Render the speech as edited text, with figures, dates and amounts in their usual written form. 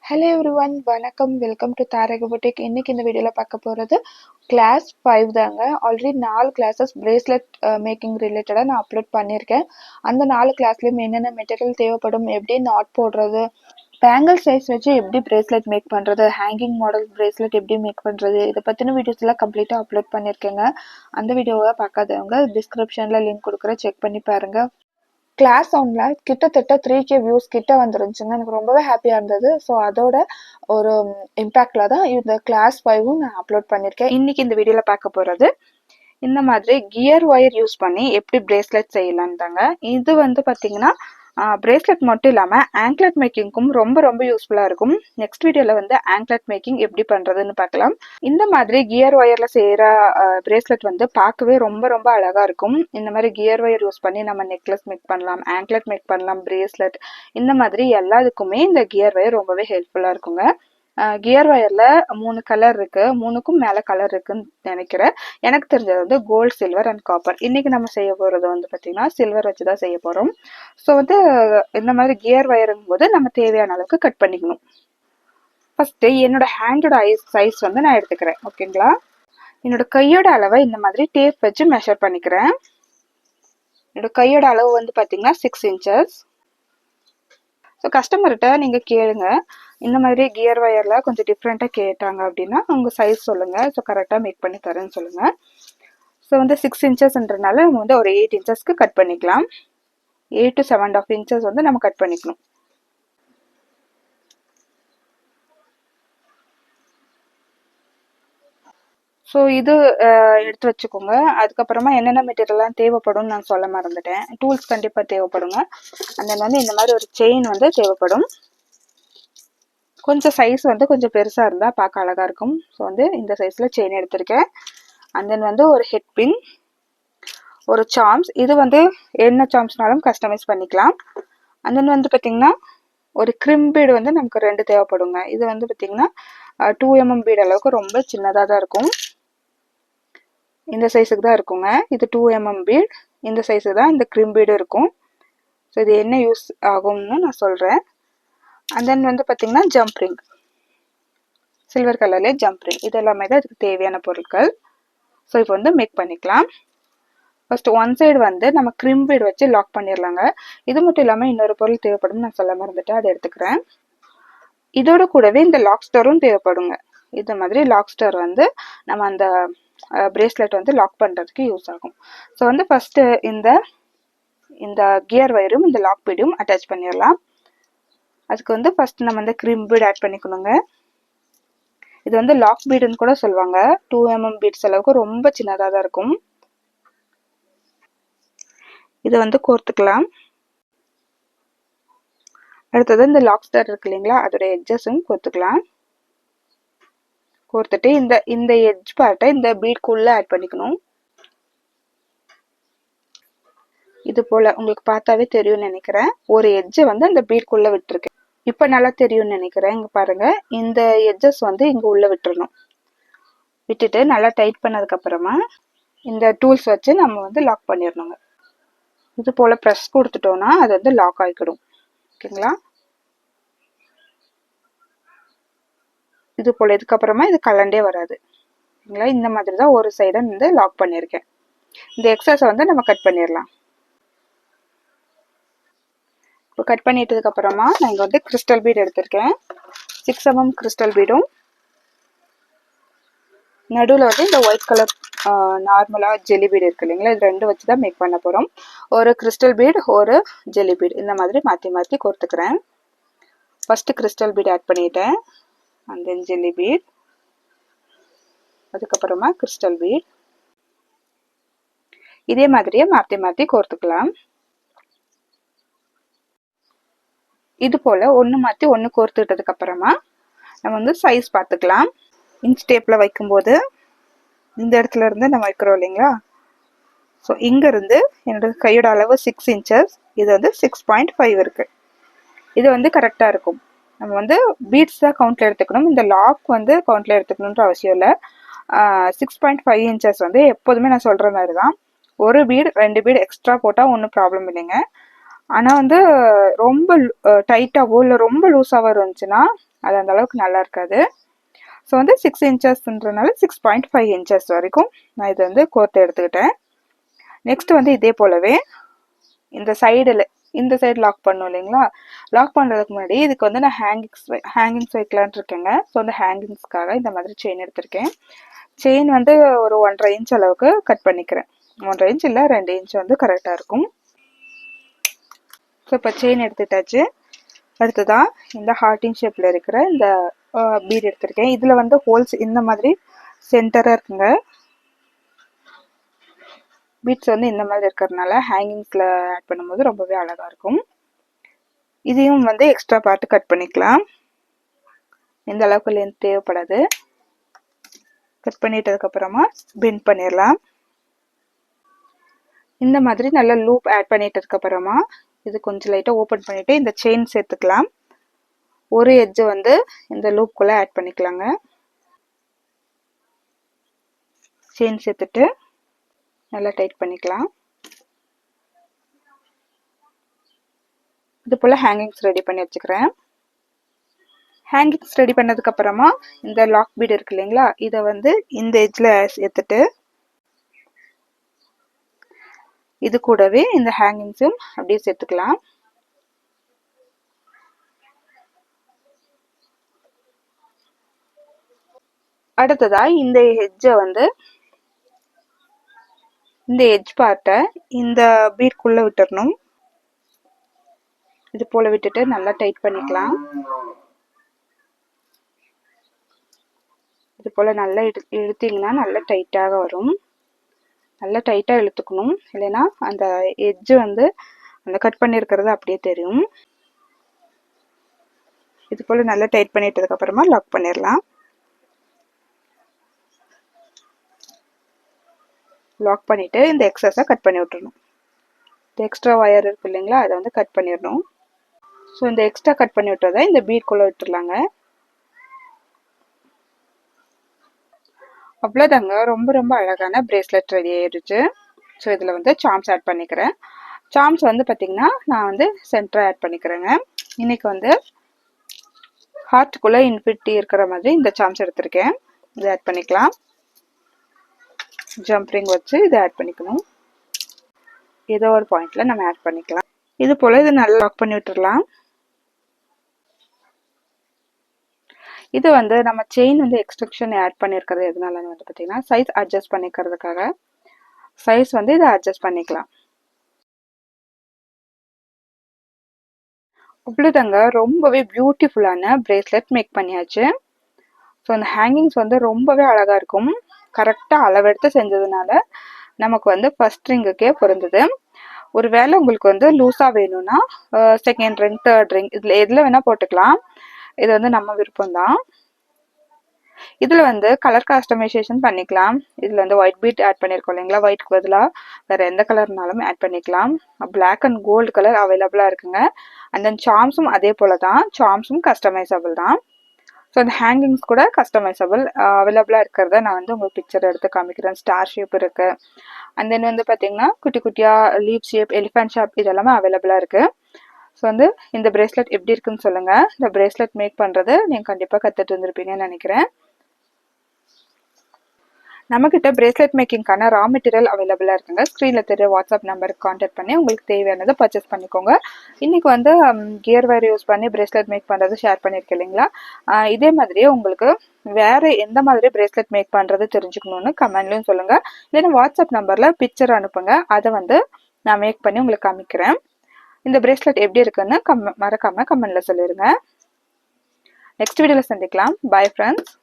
Hello everyone, வணக்கம். Welcome to தாரக boutique. இன்னைக்கு இந்த வீடியோவில் பார்க்க போகிறது கிளாஸ் 5 தாங்க. ஆல்ரெடி 4 கிளாஸஸ் பிரேஸ்லெட் மேக்கிங் ரிலேட்டடாக நான் அப்லோட் பண்ணியிருக்கேன். அந்த 4 கிளாஸ்லேயும் என்னென்ன மெட்டீரியல் தேவைப்படும், எப்படி நாட் போடுறது, பேங்கிள் சைஸ் வச்சு எப்படி பிரேஸ்லெட் மேக் பண்ணுறது, ஹேங்கிங் மாடல் பிரேஸ்லெட் எப்படி மேக் பண்ணுறது, இதை பற்றின வீடியோஸ் எல்லாம் கம்ப்ளீட்டாக அப்லோட் பண்ணியிருக்கேங்க. அந்த வீடியோவை பார்க்காதவங்க டிஸ்கிரிப்ஷனில் லிங்க் கொடுக்குறேன், செக் பண்ணி பாருங்கள். கிளாஸ் ஒன்ல கிட்டத்தட்ட 3K வியூஸ் கிட்ட வந்துருந்துச்சுங்க. எனக்கு ரொம்பவே ஹாப்பியாக இருந்தது. ஸோ அதோட ஒரு இம்பேக்டில் தான் இந்த கிளாஸ் 5ம் நான் அப்லோட் பண்ணியிருக்கேன். இன்னைக்கு இந்த வீடியோவில் பார்க்க போகிறது இந்த மாதிரி கியர் ஒயர் யூஸ் பண்ணி எப்படி பிரேஸ்லெட் செய்யலான்னு தாங்க. இது வந்து பார்த்தீங்கன்னா பிரேஸ்லெட் மட்டும் இல்லாமல் ஆங்க்லெட் மேக்கிங்க்கும் ரொம்ப ரொம்ப யூஸ்ஃபுல்லாக இருக்கும். நெக்ஸ்ட் வீடியோவில் வந்து ஆங்க்லெட் மேக்கிங் எப்படி பண்ணுறதுன்னு பார்க்கலாம். இந்த மாதிரி கியர் ஒயரில் செய்கிற பிரேஸ்லெட் வந்து பார்க்கவே ரொம்ப ரொம்ப அழகாக இருக்கும். இந்த மாதிரி கியர் ஒயர் யூஸ் பண்ணி நம்ம நெக்லஸ் மேக் பண்ணலாம், ஆங்க்லெட் மேக் பண்ணலாம், பிரேஸ்லெட் இந்த மாதிரி எல்லாத்துக்குமே இந்த கியர் ஒயர் ரொம்பவே ஹெல்ப்ஃபுல்லாக இருக்குங்க. கியர் ஒயரில் 3 கலர் இருக்குது, 3க்கும் மேலே கலர் இருக்குன்னு நினைக்கிறேன். எனக்கு தெரிஞ்சது வந்து கோல்டு, சில்வர் அண்ட் காப்பர். இன்றைக்கி நம்ம செய்ய போகிறது வந்து பார்த்திங்கன்னா சில்வர் வச்சு தான் செய்ய போகிறோம். ஸோ வந்து இந்த மாதிரி கியர் ஒயருங்கும் போது நம்ம தேவையான அளவுக்கு கட் பண்ணிக்கணும். ஃபஸ்ட்டு என்னோட ஹேண்டோட சைஸ் வந்து நான் எடுத்துக்கிறேன். ஓகேங்களா, என்னோட கையோட அளவை இந்த மாதிரி டேப் வச்சு மெஷர் பண்ணிக்கிறேன். என்னோட கையோட அளவு வந்து பார்த்திங்கன்னா 6 இன்ச்சஸ். ஸோ கஸ்டமர்கிட்ட நீங்கள் கேளுங்க, இந்த மாதிரி கியர் ஒயரில் கொஞ்சம் டிஃப்ரெண்ட்டாக கேட்டாங்க அப்படின்னா உங்கள் சைஸ் சொல்லுங்கள், ஸோ கரெக்டாக மேக் பண்ணி தரேன்னு சொல்லுங்கள். ஸோ வந்து 6 இன்ச்சஸ்ன்றனால நம்ம வந்து ஒரு 8 இன்ச்சஸ்க்கு கட் பண்ணிக்கலாம். 8 to 7.5 இன்ச்சஸ் வந்து நம்ம கட் பண்ணிக்கணும். ஸோ இது எடுத்து வச்சுக்கோங்க. அதுக்கப்புறமா என்னென்ன மெட்டீரியல்லாம் தேவைப்படும் நான் சொல்ல மறந்துட்டேன். டூல்ஸ் கண்டிப்பாக தேவைப்படுங்க. அந்த வந்து இந்த மாதிரி ஒரு செயின் வந்து தேவைப்படும். கொஞ்சம் சைஸ் வந்து கொஞ்சம் பெருசாக இருந்தால் பார்க்க அழகாக இருக்கும். ஸோ வந்து இந்த சைஸில் செயின் எடுத்திருக்கேன். அண்ட் தென் வந்து ஒரு ஹெட் பின், ஒரு சாம்ஸ், இது வந்து என்ன சாம்ஸ்னாலும் கஸ்டமைஸ் பண்ணிக்கலாம். அண்ட் தென் வந்து பார்த்திங்கன்னா ஒரு கிரிம் பீடு வந்து நமக்கு 2 தேவைப்படுங்க. இது வந்து பார்த்திங்கன்னா 2mm பீடு அளவுக்கு ரொம்ப சின்னதாக தான் இருக்கும். இந்த சைஸுக்கு தான் இருக்குங்க. இது 2mm பீட், இந்த சைஸுக்கு தான் இந்த கிரிம் பீடு இருக்கும். ஸோ இது என்ன யூஸ் ஆகும்னு நான் சொல்கிறேன். அண்ட் தென் வந்து பார்த்திங்கன்னா ஜம்ப் ரிங், சில்வர் கலர்லேயே ஜம்ப் ரிங், இது எல்லாமே தான் இதுக்கு தேவையான பொருட்கள். ஸோ இப்போ வந்து மேக் பண்ணிக்கலாம். ஃபர்ஸ்ட் ஒன் சைடு வந்து நம்ம கிரிம் பீடு வச்சு லாக் பண்ணிடலாங்க. இது மட்டும் இல்லாமல் இன்னொரு பொருள் தேவைப்படும், நான் சொல்ல மறந்துட்டேன், அதை எடுத்துக்கிறேன். இதோட கூடவே இந்த லாக் ஸ்டரும் தேவைப்படுங்க. இந்த மாதிரி லாக் ஸ்டர் வந்து நம்ம அந்த பிரேஸ்லெட் வந்து லாக் பண்ணுறதுக்கு யூஸ் ஆகும். ஸோ வந்து ஃபஸ்ட்டு இந்த கியர் ஒயரும் இந்த லாக் பீடும் அட்டாச் பண்ணிடலாம். அதுக்கு வந்து ஃபர்ஸ்ட் நம்ம இந்த கிரிம் பீட் ஆட் பண்ணிக்கணுங்க. இது வந்து லாக் பீடுன்னு கூட சொல்லுவாங்க. 2mm பீட்ஸ் அளவுக்கு ரொம்ப சின்னதாக தான் இருக்கும். இதை வந்து கோர்த்துக்கலாம். அடுத்தது இந்த லாக் ஸ்டர் இருக்கு இல்லைங்களா, அதோட எட்ஜஸும் கோர்த்துக்கலாம். கோர்த்துட்டு இந்த எட்ஜ் பார்ட்டை இந்த பீட்குள்ளே ஆட் பண்ணிக்கணும். இது போல் உங்களுக்கு பார்த்தாவே தெரியும்னு நினைக்கிறேன். ஒரு எட்ஜை வந்து அந்த பீட்குள்ளே விட்டுருக்கேன். இப்போ நல்லா தெரியும்னு நினைக்கிறேன். இங்கே பாருங்கள், இந்த எட்ஜஸ் வந்து இங்கே உள்ளே விட்டுறணும். விட்டுட்டு நல்லா டைட் பண்ணதுக்கப்புறமா இந்த டூல்ஸ் வச்சு நம்ம வந்து லாக் பண்ணிடணுங்க. இது போல் ப்ரெஸ் கொடுத்துட்டோன்னா அது வந்து லாக் ஆகிக்கிடும். ஓகேங்களா, இது போல் இதுக்கப்புறமா இது கலண்டே வராது. ஓகேங்களா, இந்த மாதிரி தான் ஒரு சைடை வந்து லாக் பண்ணியிருக்கேன். இந்த எக்ஸஸை வந்து நம்ம கட் பண்ணிடலாம். இப்போ கட் பண்ணிட்டதுக்கப்புறமா நான் இங்கே வந்து கிறிஸ்டல் பீட் எடுத்திருக்கேன். 6mm கிறிஸ்டல் பீடும், நடுவில் வந்து இந்த ஒயிட் கலர் நார்மலாக ஜெல்லி பீட் இருக்கு இல்லைங்களா, இது 2 வச்சு தான் மேக் பண்ண போகிறோம். ஒரு கிறிஸ்டல் பீட், ஒரு ஜெல்லி பீட், இந்த மாதிரி மாற்றி மாற்றி கோர்த்துக்கிறேன். ஃபஸ்ட்டு கிறிஸ்டல் பீட் ஆட் பண்ணிட்டேன், அண்ட் தென் ஜெல்லி பீட், அதுக்கப்புறமா கிறிஸ்டல் பீட். இதே மாதிரியே மாற்றி மாற்றி கோர்த்துக்கலாம். இது போல் ஒன்று மாற்றி ஒன்று கோர்த்துக்கிட்டதுக்கப்புறமா நம்ம வந்து சைஸ் பார்த்துக்கலாம். இன்ச் டேப்பில் வைக்கும்போது இந்த இடத்துல இருந்து நம்ம வைக்கிறோம் இல்லைங்களா, ஸோ இங்கேருந்து என்னோட கையோட அளவு 6 இன்ச்சஸ், இது வந்து 6.5 இருக்குது. இது வந்து கரெக்டாக இருக்கும். நம்ம வந்து பீட்ஸ் தான் கவுண்டில் எடுத்துக்கணும், இந்த லாக் வந்து கவுண்டில் எடுத்துக்கணுன்ற அவசியம் இல்லை. 6.5 இன்ச்சஸ் வந்து எப்போதுமே நான் சொல்கிற மாதிரி தான். ஒரு பீடு 2 பீடு எக்ஸ்ட்ரா போட்டால் ஒன்றும் ப்ராப்ளம் இல்லைங்க. ஆனால் வந்து ரொம்ப டைட்டாகவோ இல்லை ரொம்ப லூஸாகவோ இருந்துச்சுன்னா அது அந்த அளவுக்கு நல்லா இருக்காது. ஸோ வந்து 6 இன்ச்சஸ்ன்றனால 6.5 இன்ச்சஸ் வரைக்கும் நான் இது வந்து கோர்த்து எடுத்துக்கிட்டேன். நெக்ஸ்ட் வந்து இதே போலவே இந்த சைடு லாக் பண்ணும் இல்லைங்களா, லாக் பண்ணுறதுக்கு முன்னாடி இதுக்கு வந்து நான் ஹேங்கிங்ஸ் வைக்கலான்ட்டு இருக்கேங்க. ஸோ அந்த ஹேங்கிங்ஸ்க்காக இந்த மாதிரி செயின் எடுத்திருக்கேன். செயின் வந்து ஒரு 1.5 இன்ச் அளவுக்கு கட் பண்ணிக்கிறேன். 1.5 இன்ச் இல்லை 2 இன்ச் வந்து கரெக்டாக இருக்கும். ஸோ இப்போ செயின் எடுத்துட்டாச்சு. அடுத்ததான் இந்த ஹார்டின் ஷேப்பில் இருக்கிற இந்த பீட் எடுத்திருக்கேன். இதில் வந்து ஹோல்ஸ் இந்த மாதிரி சென்டராக இருக்குங்க. பீட்ஸ் வந்து இந்த மாதிரி இருக்கிறதுனால ஹேங்கிங்ஸில் ஆட் பண்ணும்போது ரொம்பவே அழகாக இருக்கும். இதையும் வந்து எக்ஸ்ட்ரா பார்ட்டு கட் பண்ணிக்கலாம். இந்த அளவுக்கு லென்த் தேவைப்படாது. கட் பண்ணிட்டதுக்கப்புறமா பெண்ட் பண்ணிடலாம். இந்த மாதிரி நல்லா லூப் ஆட் பண்ணிட்டதுக்கப்புறமா இது கொஞ்சம் லைட்டாக ஓப்பன் பண்ணிவிட்டு இந்த செயின் சேர்த்துக்கலாம். ஒரு எட்ஜு வந்து இந்த லூப்குள்ளே ஆட் பண்ணிக்கலாங்க. செயின் சேர்த்துட்டு நல்லா டைட் பண்ணிக்கலாம். இது போல் ஹேங்கிங்ஸ் ரெடி பண்ணி வச்சுக்கிறேன். ஹேங்கிங்ஸ் ரெடி பண்ணதுக்கப்புறமா இந்த லாக் பீட் இருக்கு இல்லைங்களா, இதை வந்து இந்த எட்ஜில் சேர்த்துட்டு இது கூடவே இந்த ஹேங்கிங்ஸும் அப்படியே சேர்த்துக்கலாம். அடுத்ததா இந்த எட்ஜை வந்து இந்த எட்ஜ் பார்ட்டை இந்த பீட்குள்ளே விட்டுறணும். இது போல் விட்டுட்டு நல்லா டைட் பண்ணிக்கலாம். இது போல் நல்லா இழுத்தீங்கன்னா நல்லா டைட்டாக வரும். நல்லா டைட்டாக இழுத்துக்கணும், இல்லைன்னா அந்த எட்ஜு வந்து அந்த கட் பண்ணியிருக்கிறது அப்படியே தெரியும். இது போல் நல்லா டைட் பண்ணிட்டதுக்கப்புறமா லாக் பண்ணிடலாம். லாக் பண்ணிவிட்டு இந்த எக்ஸஸை கட் பண்ணி விட்டுறணும். இந்த எக்ஸ்ட்ரா ஒயர் இருக்கு இல்லைங்களா, அதை வந்து கட் பண்ணிடணும். ஸோ இந்த எக்ஸ்ட்ரா கட் பண்ணி விட்டதை இந்த பீட்குள்ளே விட்டுடலாங்க. அவ்வளோதாங்க, ரொம்ப ரொம்ப அழகான பிரேஸ்லெட் ரெடி ஆயிடுச்சு. ஸோ இதில் வந்து சாம்ஸ் ஆட் பண்ணிக்கிறேன். சாம்ஸ் வந்து பார்த்திங்கன்னா நான் வந்து சென்டராக ஆட் பண்ணிக்கிறேங்க. இன்றைக்கி வந்து ஹார்ட்டுக்குள்ளே இன்ஃபினிட்டி இருக்கிற மாதிரி இந்த சாம்ஸ் எடுத்திருக்கேன். இதை ஆட் பண்ணிக்கலாம். ஜம்ப்ரிங் வச்சு இதை ஆட் பண்ணிக்கணும். ஏதோ ஒரு பாயிண்டில் நம்ம ஆட் பண்ணிக்கலாம். இது போல் இதை நல்லா லாக் பண்ணி விட்டுடலாம். இது வந்து நம்ம செயின் வந்து எக்ஸ்டென்ஷன் ஆட் பண்ணியிருக்கிறது எதனாலன்னு வந்து பார்த்தீங்கன்னா சைஸ் அட்ஜஸ்ட் பண்ணிக்கிறதுக்காக. சைஸ் வந்து இதை அட்ஜஸ்ட் பண்ணிக்கலாம். அவ்வளோதாங்க, ரொம்பவே பியூட்டிஃபுல்லான பிரேஸ்லெட் மேக் பண்ணியாச்சு. ஸோ அந்த ஹேங்கிங்ஸ் வந்து ரொம்பவே அழகாக இருக்கும். கரெக்டாக அளவெடுத்து செஞ்சதுனால நமக்கு வந்து ஃபர்ஸ்ட் ரிங்குக்கே பொருந்தது. ஒரு வேளை உங்களுக்கு வந்து லூஸாக வேணும்னா செகண்ட் ரிங், தேர்ட் ரிங் இதில் எதில் வேணால் போட்டுக்கலாம். இது வந்து நம்ம விருப்பம்தான். இதில் வந்து கலர் கஸ்டமைசேஷன் பண்ணிக்கலாம். இதில் வந்து ஒயிட் பீட் ஆட் பண்ணியிருக்கோம் இல்லைங்களா, ஒயிட்க்கு பதிலாக வேறு எந்த கலர்னாலும் ஆட் பண்ணிக்கலாம். பிளாக் அண்ட் கோல்டு கலர் அவைலபிளாக இருக்குங்க. அண்ட் தென் சாம்ஸும் அதே போல் தான், சாம்ஸும் கஸ்டமைசபிள் தான். ஸோ அந்த ஹேங்கிங்ஸ் கூட கஸ்டமைசபிள் அவைலபிளாக இருக்கிறத நான் வந்து உங்களுக்கு பிக்சர் எடுத்து காமிக்கிறேன். ஸ்டார் ஷேப் இருக்குது. அண்ட் தென் வந்து பார்த்திங்கன்னா குட்டி குட்டியாக லீப் ஷேப், எலிஃபென்ட் ஷேப் இதெல்லாமே அவைலபிளாக இருக்குது. ஸோ வந்து இந்த பிரேஸ்லெட் எப்படி இருக்குன்னு சொல்லுங்கள். இந்த பிரேஸ்லெட் மேக் பண்ணுறது நீங்கள் கண்டிப்பாக கற்றுட்டு இருந்திருப்பீங்கன்னு நினைக்கிறேன். நம்மக்கிட்ட பிரேஸ்லெட் மேக்கிங்கான ரா மெட்டீரியல் அவைலபிளாக இருக்குங்க. ஸ்க்ரீனில் தெரிய வாட்ஸ்அப் நம்பருக்கு கான்டாக்ட் பண்ணி உங்களுக்கு தேவையானதை பர்ச்சேஸ் பண்ணிக்கோங்க. இன்றைக்கி வந்து கியர் வயர் யூஸ் பண்ணி பிரேஸ்லெட் மேக் பண்ணுறது ஷேர் பண்ணியிருக்கேன் இல்லைங்களா. இதே மாதிரியே உங்களுக்கு வேறு எந்த மாதிரி பிரேஸ்லெட் மேக் பண்ணுறது தெரிஞ்சுக்கணுன்னு கமெண்ட்லையும் சொல்லுங்கள். இல்லைன்னா வாட்ஸ்அப் நம்பரில் பிக்சர் அனுப்புங்க, அதை வந்து நான் மேக் பண்ணி உங்களுக்கு காமிக்கிறேன். இந்த பிரேஸ்லெட் எப்படி இருக்குன்னு மறக்காமல் கமெண்டில் சொல்லிடுங்க. நெக்ஸ்ட் வீடியோவில் சந்திக்கலாம். Bye friends.